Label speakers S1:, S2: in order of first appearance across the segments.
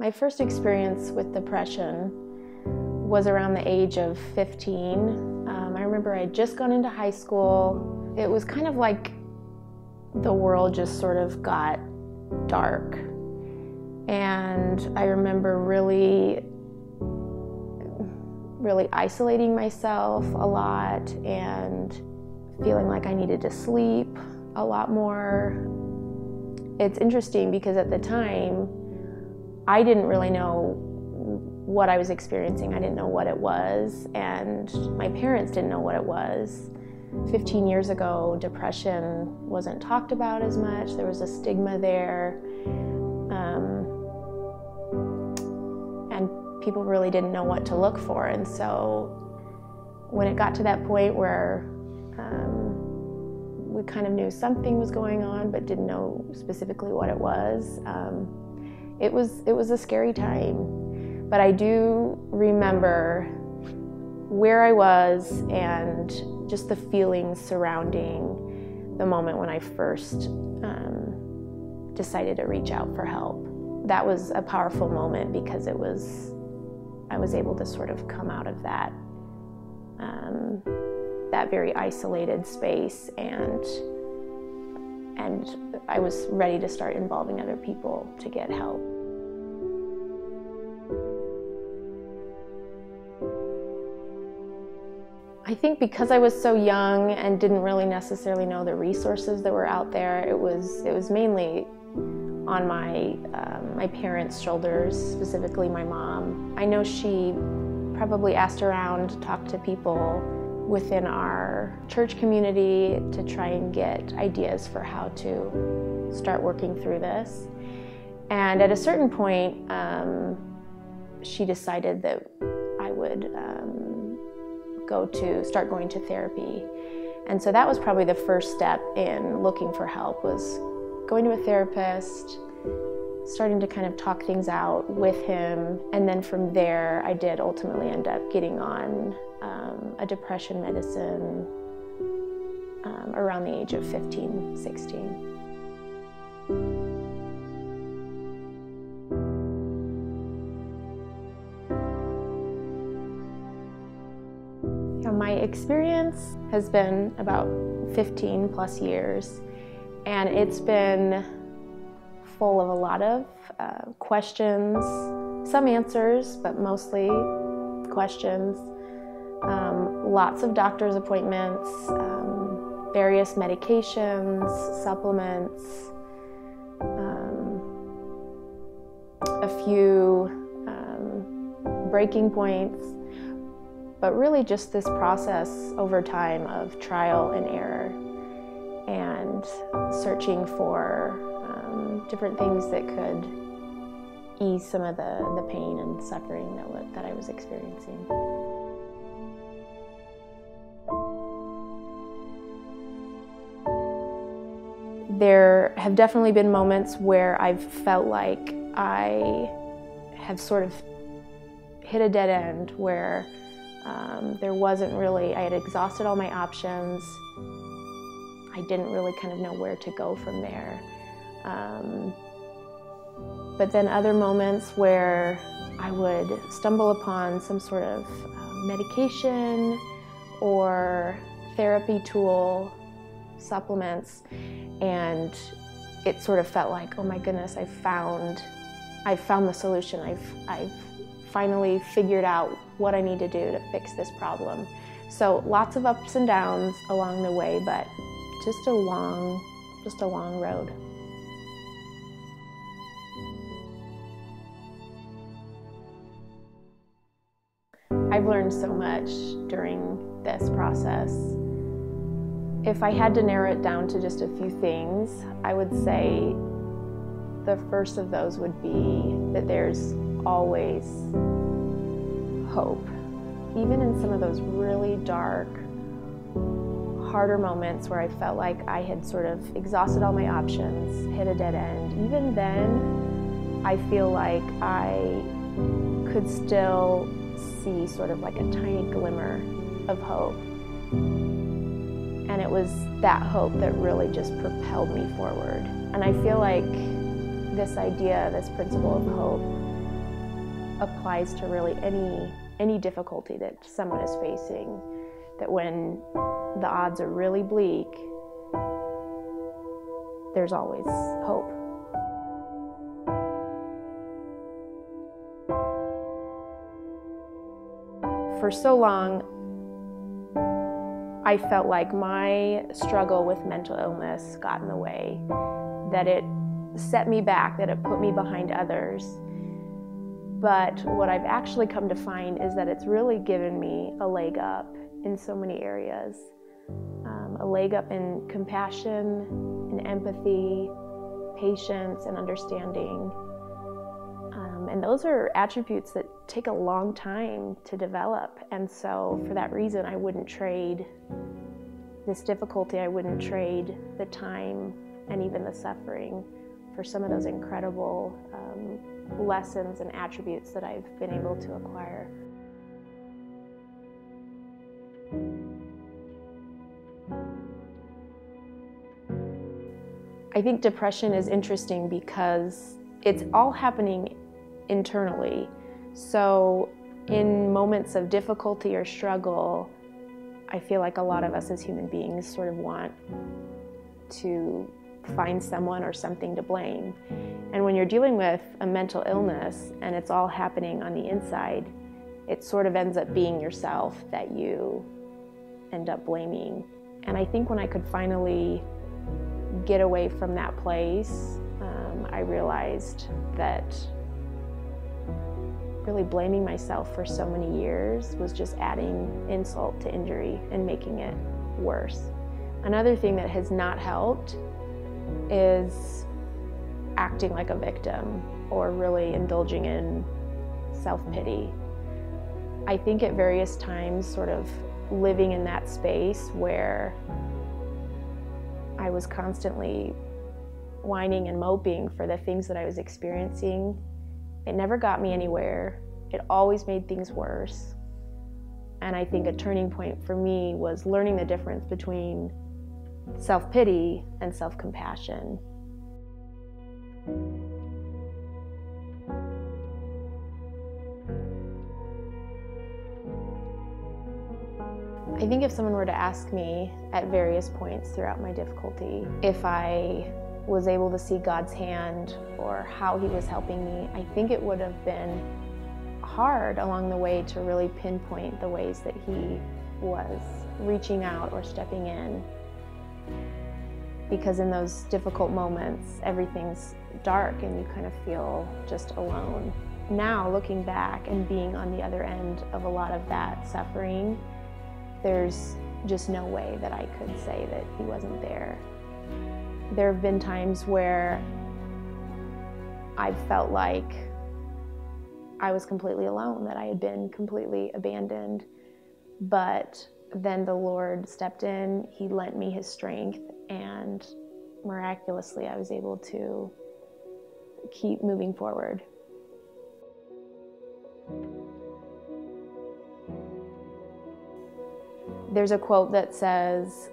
S1: My first experience with depression was around the age of 15. I remember I had just gone into high school. It was kind of like the world just sort of got dark. And I remember really isolating myself a lot and feeling like I needed to sleep a lot more. It's interesting because at the time, I didn't really know what I was experiencing. I didn't know what it was, and my parents didn't know what it was. 15 years ago, depression wasn't talked about as much. There was a stigma there. And people really didn't know what to look for. And so when it got to that point where we kind of knew something was going on, but didn't know specifically what it was, it was a scary time. But I do remember where I was and just the feelings surrounding the moment when I first decided to reach out for help. That was a powerful moment because I was able to sort of come out of that very isolated space, and I was ready to start involving other people to get help. I think because I was so young and didn't really necessarily know the resources that were out there, it was mainly on my parents' shoulders, specifically my mom. I know she probably asked around, talked to people within our church community to try and get ideas for how to start working through this. And at a certain point, she decided that I would start going to therapy. And so that was probably the first step in looking for help, was going to a therapist, starting to kind of talk things out with him. And then from there, I did ultimately end up getting on a depression medicine around the age of 15, 16. My experience has been about 15 plus years, and it's been full of a lot of questions, some answers, but mostly questions, lots of doctor's appointments, various medications, supplements, a few breaking points. But really just this process over time of trial and error and searching for different things that could ease some of the pain and suffering that I was experiencing. There have definitely been moments where I've felt like I have sort of hit a dead end, where there wasn't really, I had exhausted all my options. I didn't really kind of know where to go from there. But then other moments where I would stumble upon some sort of medication or therapy tool, supplements, and it sort of felt like, oh my goodness, I found the solution. I've finally figured out what I need to do to fix this problem. So lots of ups and downs along the way, but just a long road. I've learned so much during this process. If I had to narrow it down to just a few things, I would say the first of those would be that there's always hope. Even in some of those really dark, harder moments where I felt like I had sort of exhausted all my options, hit a dead end, even then I feel like I could still see sort of like a tiny glimmer of hope. And it was that hope that really just propelled me forward. And I feel like this idea, this principle of hope, applies to really any difficulty that someone is facing, that when the odds are really bleak, there's always hope. For so long, I felt like my struggle with mental illness got in the way, that it set me back, that it put me behind others. But what I've actually come to find is that it's really given me a leg up in so many areas. A leg up in compassion, in empathy, patience, and understanding. And those are attributes that take a long time to develop. And so for that reason, I wouldn't trade this difficulty, I wouldn't trade the time and even the suffering for some of those incredible lessons and attributes that I've been able to acquire. I think depression is interesting because it's all happening internally. So in moments of difficulty or struggle, I feel like a lot of us as human beings sort of want to find someone or something to blame. And when you're dealing with a mental illness and it's all happening on the inside, it sort of ends up being yourself that you end up blaming. And I think when I could finally get away from that place, I realized that really blaming myself for so many years was just adding insult to injury and making it worse. Another thing that has not helped is acting like a victim or really indulging in self-pity. I think at various times sort of living in that space where I was constantly whining and moping for the things that I was experiencing, it never got me anywhere. It always made things worse. And I think a turning point for me was learning the difference between self-pity and self-compassion. I think if someone were to ask me at various points throughout my difficulty if I was able to see God's hand or how He was helping me, I think it would have been hard along the way to really pinpoint the ways that He was reaching out or stepping in. Because in those difficult moments, everything's dark and you kind of feel just alone. Now, looking back and being on the other end of a lot of that suffering, there's just no way that I could say that He wasn't there. There have been times where I've felt like I was completely alone, that I had been completely abandoned. But then the Lord stepped in, He lent me His strength, and miraculously I was able to keep moving forward. There's a quote that says,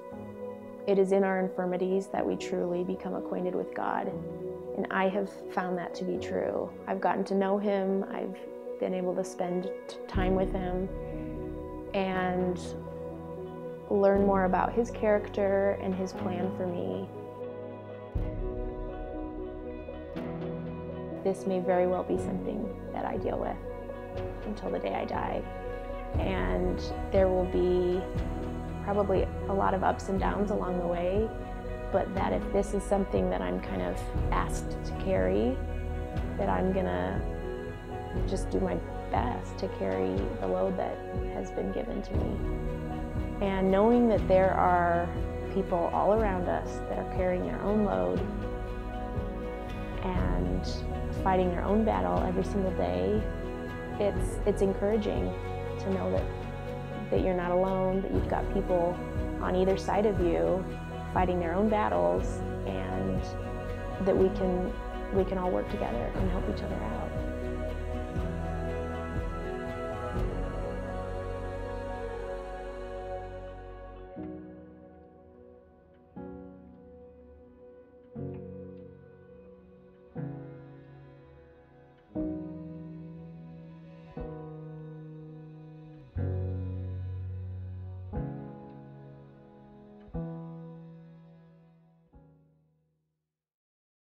S1: "It is in our infirmities that we truly become acquainted with God." And I have found that to be true. I've gotten to know Him, I've been able to spend time with Him and learn more about His character and His plan for me. This may very well be something that I deal with until the day I die. And there will be probably a lot of ups and downs along the way, but that if this is something that I'm kind of asked to carry, that I'm gonna just do my best to carry the load that has been given to me. And knowing that there are people all around us that are carrying their own load and fighting their own battle every single day, it's encouraging to know that you're not alone, that you've got people on either side of you fighting their own battles, and that we can all work together and help each other out.